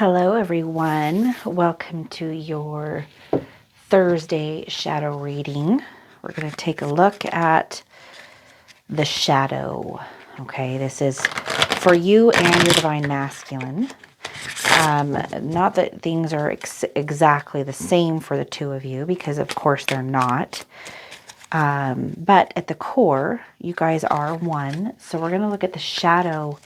Hello, everyone. Welcome to your Thursday shadow reading. We're going to take a look at the shadow. Okay, this is for you and your divine masculine. Not that things are exactly the same for the two of you, because of course they're not. But at the core, you guys are one. So we're going to look at the shadow,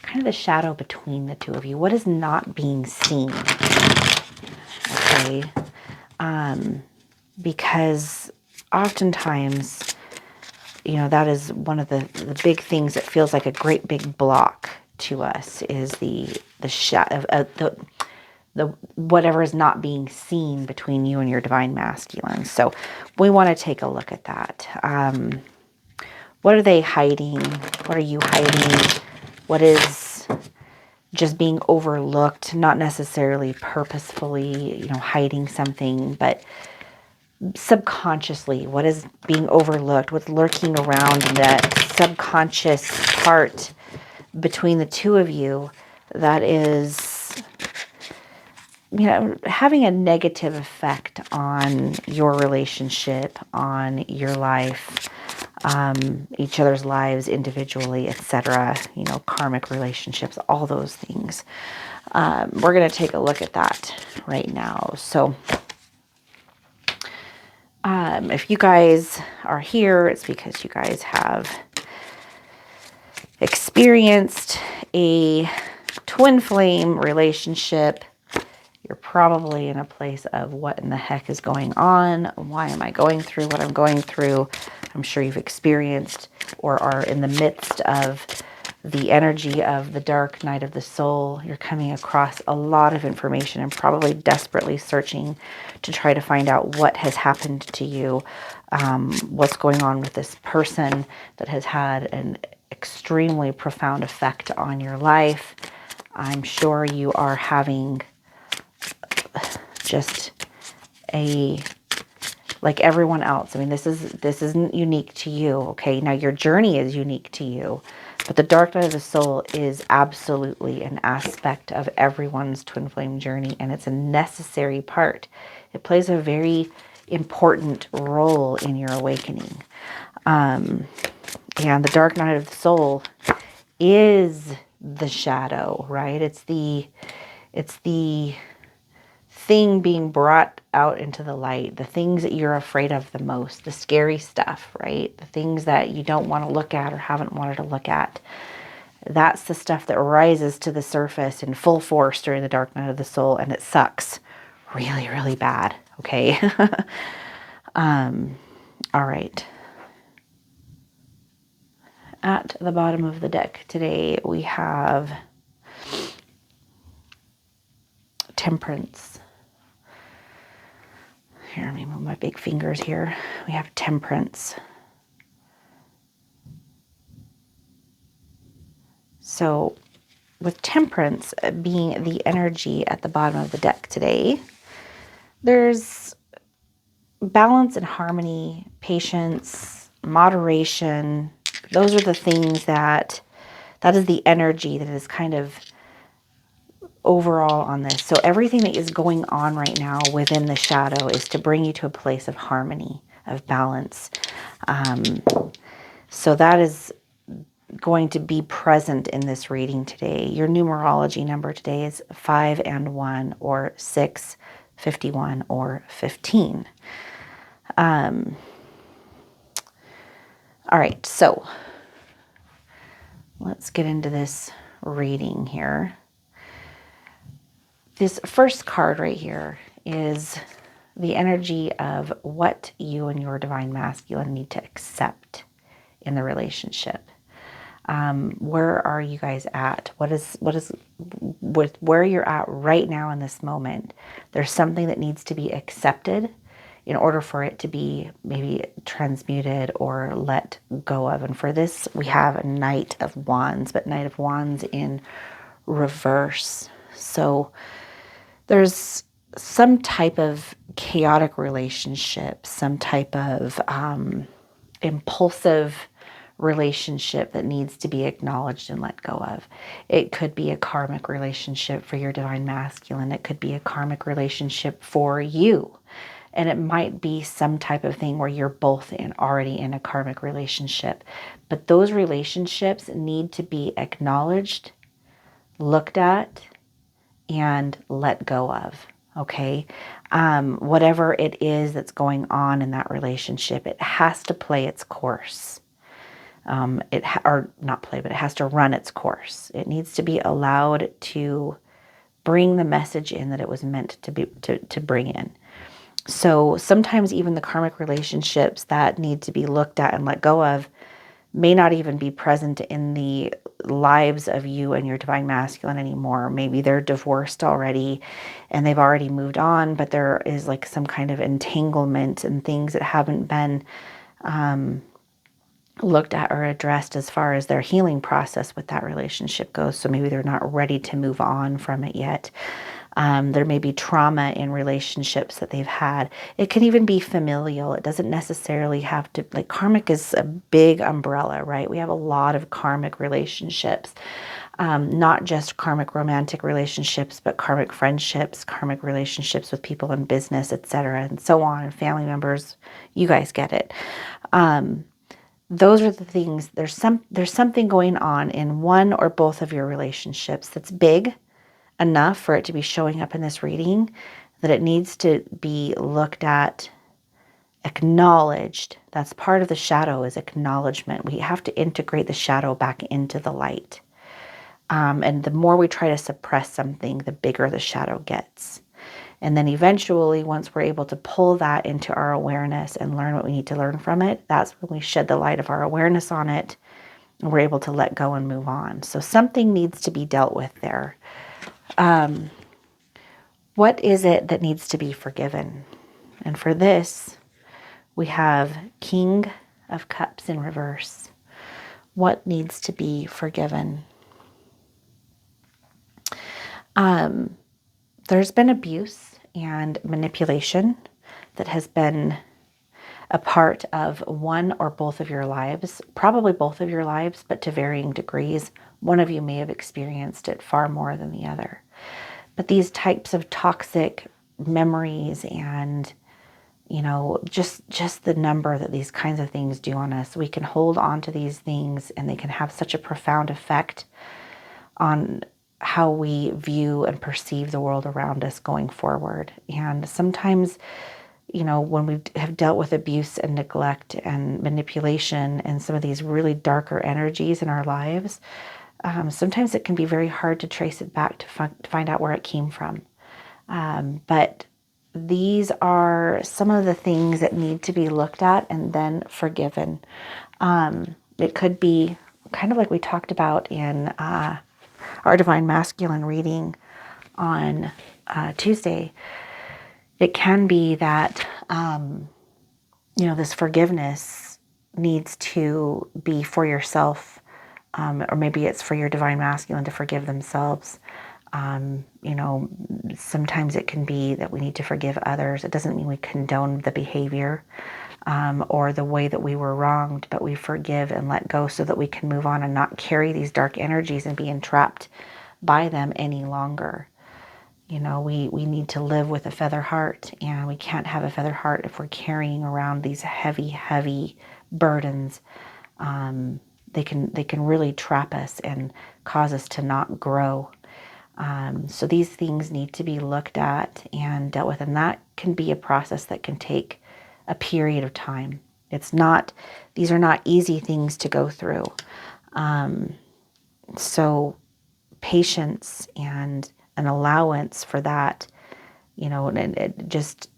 kind of the shadow between the two of you. What is not being seen? Okay. Because oftentimes, that is one of the big things that feels like a great big block to us is the shadow, the whatever is not being seen between you and your divine masculine. So we want to take a look at that. What are they hiding? What are you hiding? What is just being overlooked? Not necessarily purposefully, hiding something, but subconsciously, what is being overlooked? What's lurking around in that subconscious part between the two of you that is, having a negative effect on your relationship, on your life, each other's lives individually, etc. Karmic relationships, all those things. We're going to take a look at that right now. So if you guys are here, it's because you guys have experienced a twin flame relationship. You're probably in a place of what in the heck is going on? Why am I going through what I'm going through? I'm sure you've experienced or are in the midst of the energy of the dark night of the soul. You're coming across a lot of information and probably desperately searching to try to find out what has happened to you, what's going on with this person that has had an extremely profound effect on your life. I'm sure you are having just like everyone else. I mean, this isn't unique to you, okay? Now your journey is unique to you, but the dark night of the soul is absolutely an aspect of everyone's twin flame journey, and it's a necessary part. It plays a very important role in your awakening. And the dark night of the soul is the shadow, right? It's the thing being brought out into the light, the things that you're afraid of the most, the scary stuff, right? The things that you don't want to look at or haven't wanted to look at. That's the stuff that rises to the surface in full force during the dark night of the soul, and it sucks really, really bad, okay? All right. At the bottom of the deck today, we have Temperance. Here, let me move my big fingers here. We have Temperance. So with Temperance being the energy at the bottom of the deck today, there's balance and harmony, patience, moderation. Those are the things that is the energy that is kind of overall on this. So everything that is going on right now within the shadow is to bring you to a place of harmony, of balance. So that is going to be present in this reading today. Your numerology number today is 5 and 1, or 6, 51, or 15. All right, so let's get into this reading here. This first card right here is the energy of what you and your divine masculine need to accept in the relationship. Where are you guys at? What is with where you're at right now in this moment? There's something that needs to be accepted in order for it to be maybe transmuted or let go of. And for this, we have a Knight of Wands, but Knight of Wands in reverse. So there's some type of chaotic relationship, some type of impulsive relationship that needs to be acknowledged and let go of. It could be a karmic relationship for your divine masculine. It could be a karmic relationship for you. And it might be some type of thing where you're both already in a karmic relationship. But those relationships need to be acknowledged, looked at, and let go of. Okay. Whatever it is that's going on in that relationship, it has to play its course. Or not play, but it has to run its course. It needs to be allowed to bring the message in that it was meant to bring in. So sometimes even the karmic relationships that need to be looked at and let go of may not even be present in the lives of you and your divine masculine anymore. Maybe they're divorced already and they've already moved on, but there is like some kind of entanglement and things that haven't been looked at or addressed as far as their healing process with that relationship goes. So maybe they're not ready to move on from it yet. There may be trauma in relationships that they've had. It can even be familial. It doesn't necessarily have to, like, karmic is a big umbrella, right? We have a lot of karmic relationships, not just karmic romantic relationships, but karmic friendships, karmic relationships with people in business, etc., and so on, and family members. You guys get it. Those are the things. There's something going on in one or both of your relationships that's big enough for it to be showing up in this reading, that it needs to be looked at, acknowledged. That's part of the shadow, is acknowledgement. We have to integrate the shadow back into the light. And the more we try to suppress something, the bigger the shadow gets. And then eventually, once we're able to pull that into our awareness and learn what we need to learn from it, that's when we shed the light of our awareness on it, and we're able to let go and move on. So something needs to be dealt with there. What is it that needs to be forgiven? And for this, we have King of Cups in reverse. What needs to be forgiven? There's been abuse and manipulation that has been a part of one or both of your lives, probably both of your lives, but to varying degrees. One of you may have experienced it far more than the other. But these types of toxic memories and, just the number that these kinds of things do on us, we can hold on to these things and they can have such a profound effect on how we view and perceive the world around us going forward. And sometimes, when we have dealt with abuse and neglect and manipulation and some of these really darker energies in our lives, sometimes it can be very hard to trace it back to find out where it came from. But these are some of the things that need to be looked at and then forgiven. It could be kind of like we talked about in our Divine Masculine reading on Tuesday. It can be that, this forgiveness needs to be for yourself, or maybe it's for your Divine Masculine to forgive themselves. Sometimes it can be that we need to forgive others. It doesn't mean we condone the behavior or the way that we were wronged, but we forgive and let go so that we can move on and not carry these dark energies and be entrapped by them any longer. We need to live with a feather heart, and we can't have a feather heart if we're carrying around these heavy, heavy burdens. They can really trap us and cause us to not grow. So these things need to be looked at and dealt with, and that can be a process that can take a period of time. These are not easy things to go through. So patience and an allowance for that, and just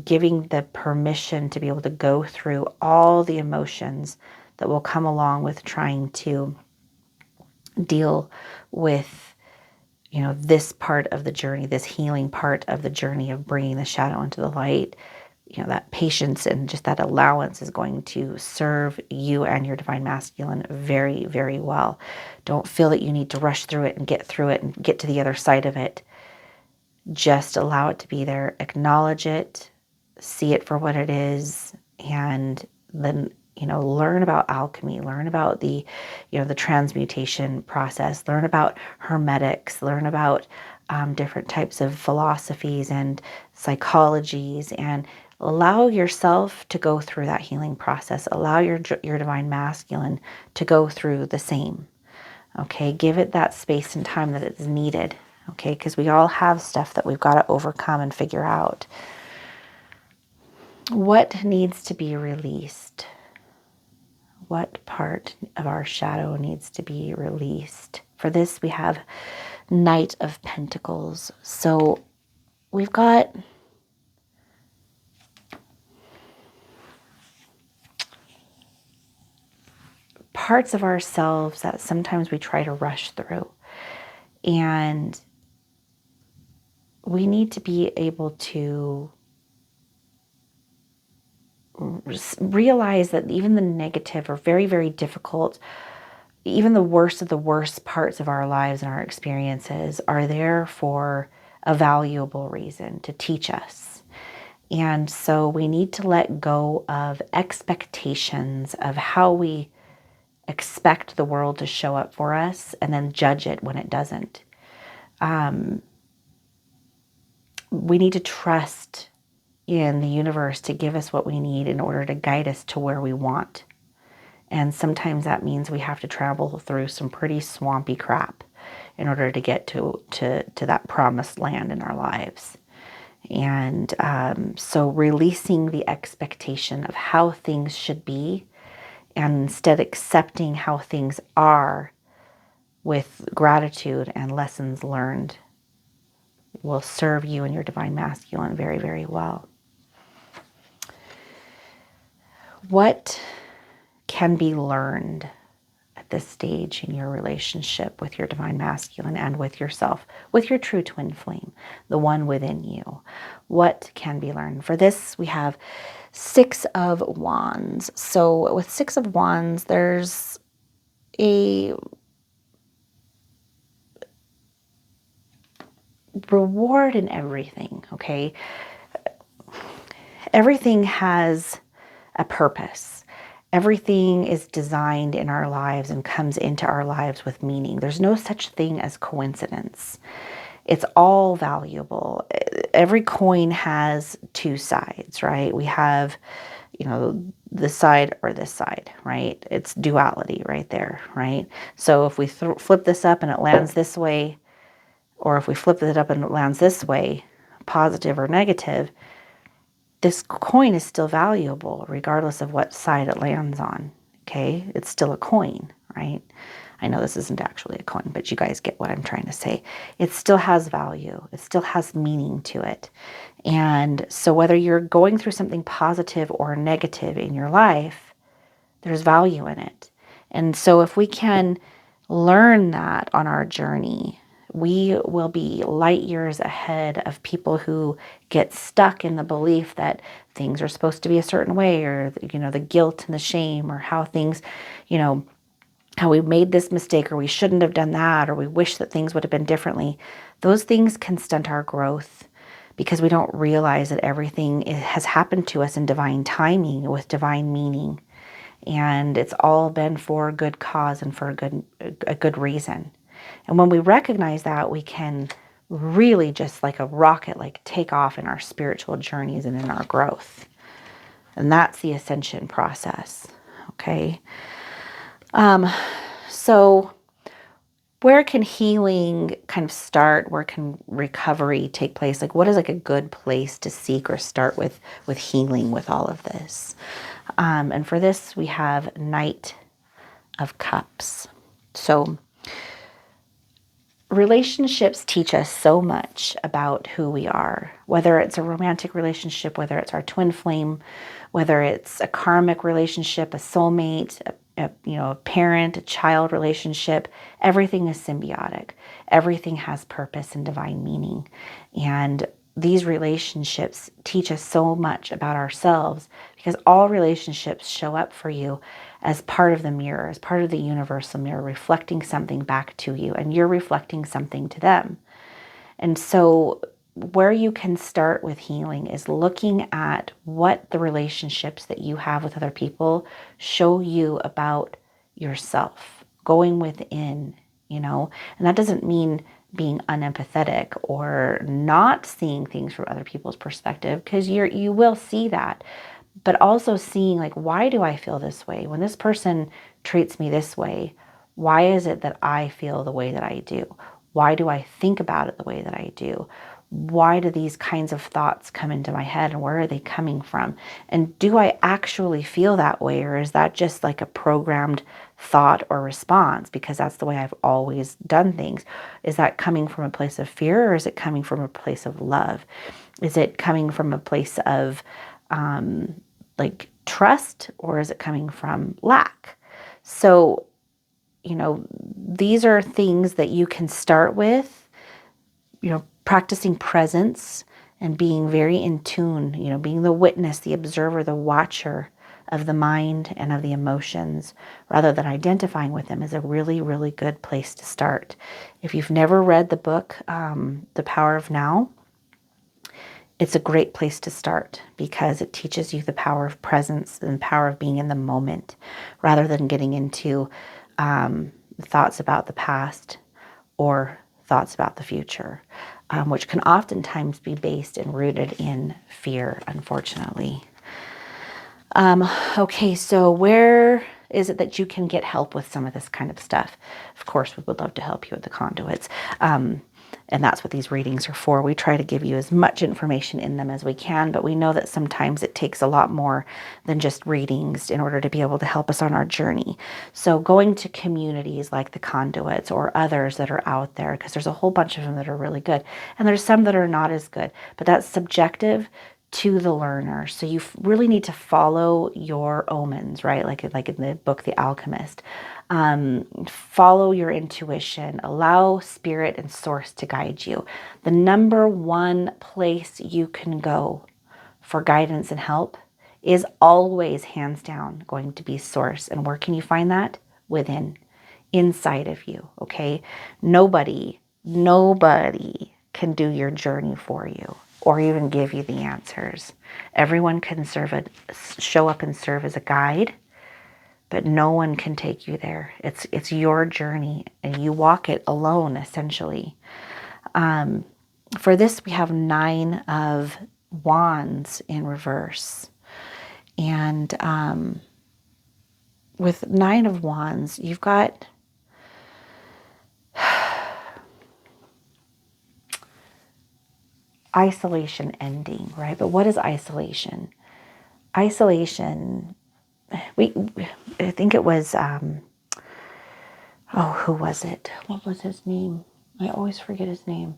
giving the permission to be able to go through all the emotions that will come along with trying to deal with, this part of the journey, this healing part of the journey of bringing the shadow into the light. That patience and just that allowance is going to serve you and your Divine Masculine very, very well. Don't feel that you need to rush through it and get through it and get to the other side of it. Just allow it to be there, acknowledge it, see it for what it is, and then learn about alchemy, learn about the transmutation process, learn about hermetics, learn about different types of philosophies and psychologies, and allow yourself to go through that healing process. Allow your divine masculine to go through the same. Okay, give it that space and time that it's needed. Okay, because we all have stuff that we've got to overcome and figure out. What needs to be released? What part of our shadow needs to be released? For this, we have Knight of Pentacles. So we've got parts of ourselves that sometimes we try to rush through. And we need to be able to realize that even the negative or very, very difficult, even the worst of the worst parts of our lives and our experiences are there for a valuable reason, to teach us. And so we need to let go of expectations of how we expect the world to show up for us and then judge it when it doesn't. We need to trust in the universe to give us what we need in order to guide us to where we want. And sometimes that means we have to travel through some pretty swampy crap in order to get to that promised land in our lives. And so releasing the expectation of how things should be and instead accepting how things are with gratitude and lessons learned will serve you and your divine masculine very, very well. What can be learned at this stage in your relationship with your divine masculine and with yourself, with your true twin flame, the one within you? What can be learned? For this, we have Six of Wands. So with Six of Wands, there's a reward in everything, okay? Everything has a purpose. Everything is designed in our lives and comes into our lives with meaning. There's no such thing as coincidence. It's all valuable. Every coin has two sides, right? We have, this side or this side, right? It's duality right there, right? So if we flip this up and it lands this way, or if we flip it up and it lands this way, positive or negative, this coin is still valuable regardless of what side it lands on, okay? It's still a coin, right? I know this isn't actually a coin, but you guys get what I'm trying to say. It still has value. It still has meaning to it. And so whether you're going through something positive or negative in your life, there's value in it. And so if we can learn that on our journey, we will be light years ahead of people who get stuck in the belief that things are supposed to be a certain way, or, the guilt and the shame, or how things, how we made this mistake, or we shouldn't have done that, or we wish that things would have been differently. Those things can stunt our growth because we don't realize that everything has happened to us in divine timing with divine meaning. And it's all been for a good cause and for a good reason. And when we recognize that, we can really just like a rocket, take off in our spiritual journeys and in our growth. And that's the ascension process. Okay. So where can healing kind of start? Where can recovery take place? What is a good place to seek or start with healing with all of this? And for this, we have Knight of Cups. So relationships teach us so much about who we are, whether it's a romantic relationship, whether it's our twin flame, whether it's a karmic relationship, a soulmate, a parent, a child relationship. Everything is symbiotic. Everything has purpose and divine meaning. And these relationships teach us so much about ourselves, because all relationships show up for you as part of the mirror, as part of the universal mirror, reflecting something back to you, and you're reflecting something to them. And so where you can start with healing is looking at what the relationships that you have with other people show you about yourself, going within, and that doesn't mean being unempathetic or not seeing things from other people's perspective, because you will see that, but also seeing, like, why do I feel this way? When this person treats me this way, why is it that I feel the way that I do? Why do I think about it the way that I do? Why do these kinds of thoughts come into my head, and where are they coming from? And do I actually feel that way, or is that just like a programmed thought or response because that's the way I've always done things? Is that coming from a place of fear, or is it coming from a place of love? Is it coming from a place of like trust, or is it coming from lack? So, these are things that you can start with, practicing presence and being very in tune, being the witness, the observer, the watcher of the mind and of the emotions, rather than identifying with them, is a really, really good place to start. If you've never read the book, The Power of Now, it's a great place to start because it teaches you the power of presence and the power of being in the moment, rather than getting into thoughts about the past or thoughts about the future, which can oftentimes be based and rooted in fear, unfortunately. Okay, so where is it that you can get help with some of this kind of stuff? Of course, we would love to help you with the conduits. And that's what these readings are for. We try to give you as much information in them as we can, but we know that sometimes it takes a lot more than just readings in order to be able to help us on our journey. So going to communities like the conduits or others that are out there, because there's a whole bunch of them that are really good, and there's some that are not as good, but that's subjective to the learner. So you really need to follow your omens, right? Like in the book, The Alchemist. Follow your intuition. Allow spirit and source to guide you. The number one place you can go for guidance and help is always, hands down, going to be source. And where can you find that? Within, inside of you, okay? Nobody can do your journey for you or even give you the answers. Everyone can show up and serve as a guide, but no one can take you there. It's your journey, and you walk it alone, essentially. For this, we have 9 of Wands in reverse. And with 9 of Wands, you've got isolation ending, right? But what is isolation? Isolation, I think it was, who was it? What was his name? I always forget his name.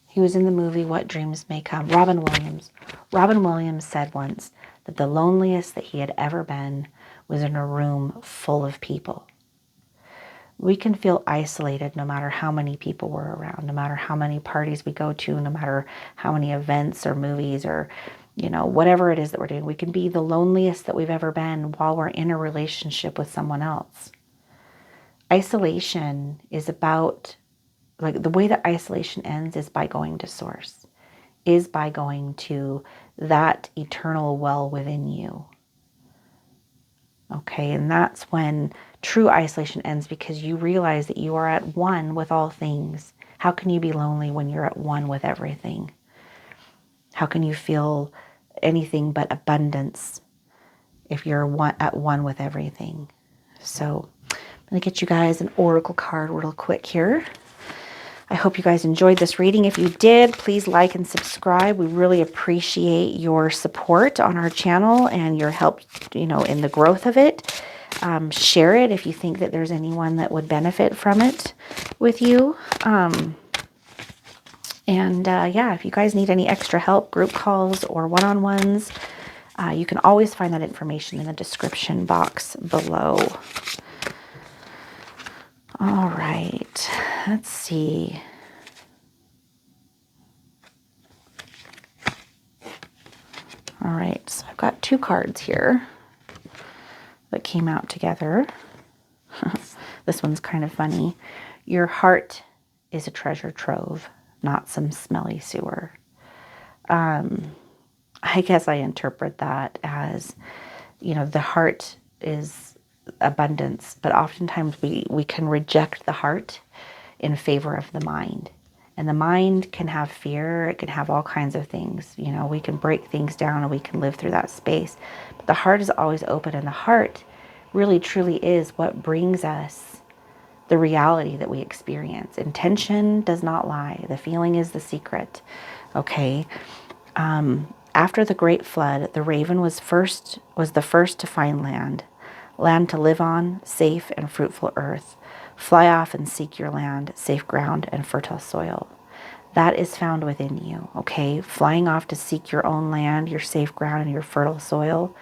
He was in the movie What Dreams May Come. Robin Williams. Robin Williams said once that the loneliest that he had ever been was in a room full of people. We can feel isolated no matter how many people were around, no matter how many parties we go to, no matter how many events or movies or, whatever it is that we're doing. We can be the loneliest that we've ever been while we're in a relationship with someone else. Isolation is about, like, the way that isolation ends is by going to source, is by going to that eternal well within you. Okay, and that's when true isolation ends, because you realize that you are at one with all things. How can you be lonely when you're at one with everything? How can you feel anything but abundance if you're at one with everything? So I'm going to get you guys an oracle card real quick here. I hope you guys enjoyed this reading. If you did, please like and subscribe. We really appreciate your support on our channel and your help, in the growth of it. Share it if you think that there's anyone that would benefit from it with you. If you guys need any extra help, group calls or one-on-ones, you can always find that information in the description box below. All right, let's see. All right, so I've got 2 cards here that came out together. This one's kind of funny. Your heart is a treasure trove. not some smelly sewer. I guess I interpret that as, the heart is abundance, but oftentimes we can reject the heart in favor of the mind. And the mind can have fear, it can have all kinds of things. We can break things down and we can live through that space. But the heart is always open, and the heart really truly is what brings us the reality that we experience. Intention does not lie. The feeling is the secret. Okay. After the great flood, the raven was the first to find land to live on, safe and fruitful earth. Fly off and seek your land, safe ground and fertile soil. That is found within you, okay? Flying off to seek your own land, your safe ground, and your fertile soil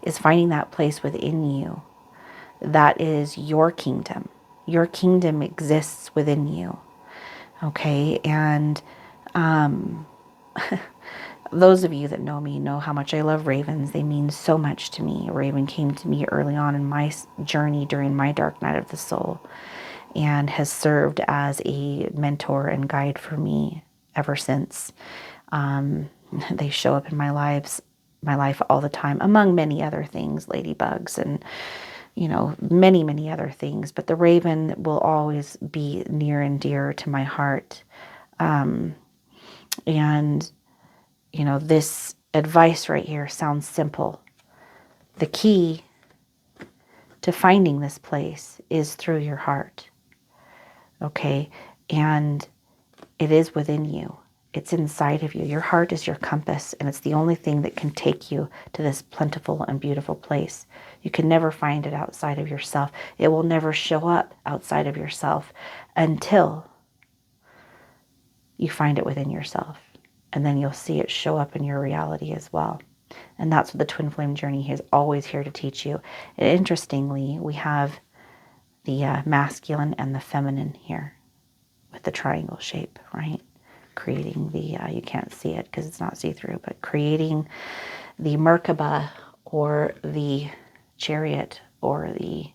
is finding that place within you. That is your kingdom. Your kingdom exists within you, okay? And those of you that know me know how much I love ravens. They mean so much to me. A raven came to me early on in my journey during my dark night of the soul, and has served as a mentor and guide for me ever since. They show up in my life all the time, among many other things, ladybugs and, many, many other things. But the raven will always be near and dear to my heart. And, this advice right here sounds simple. The key to finding this place is through your heart. Okay? And it is within you. It's inside of you. Your heart is your compass, and it's the only thing that can take you to this plentiful and beautiful place. You can never find it outside of yourself. It will never show up outside of yourself until you find it within yourself. And then you'll see it show up in your reality as well. And that's what the twin flame journey is always here to teach you. And interestingly, we have the masculine and the feminine here with the triangle shape, right? Creating the, you can't see it because it's not see-through, but creating the Merkaba, or the chariot, or the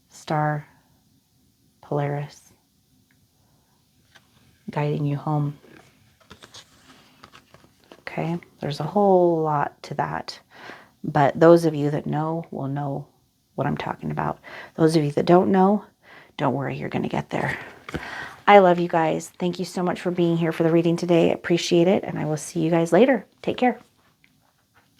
star Polaris, guiding you home. Okay, there's a whole lot to that, but those of you that know will know what I'm talking about. Those of you that don't know, don't worry, you're going to get there. I love you guys. Thank you so much for being here for the reading today. I appreciate it, and I will see you guys later. Take care.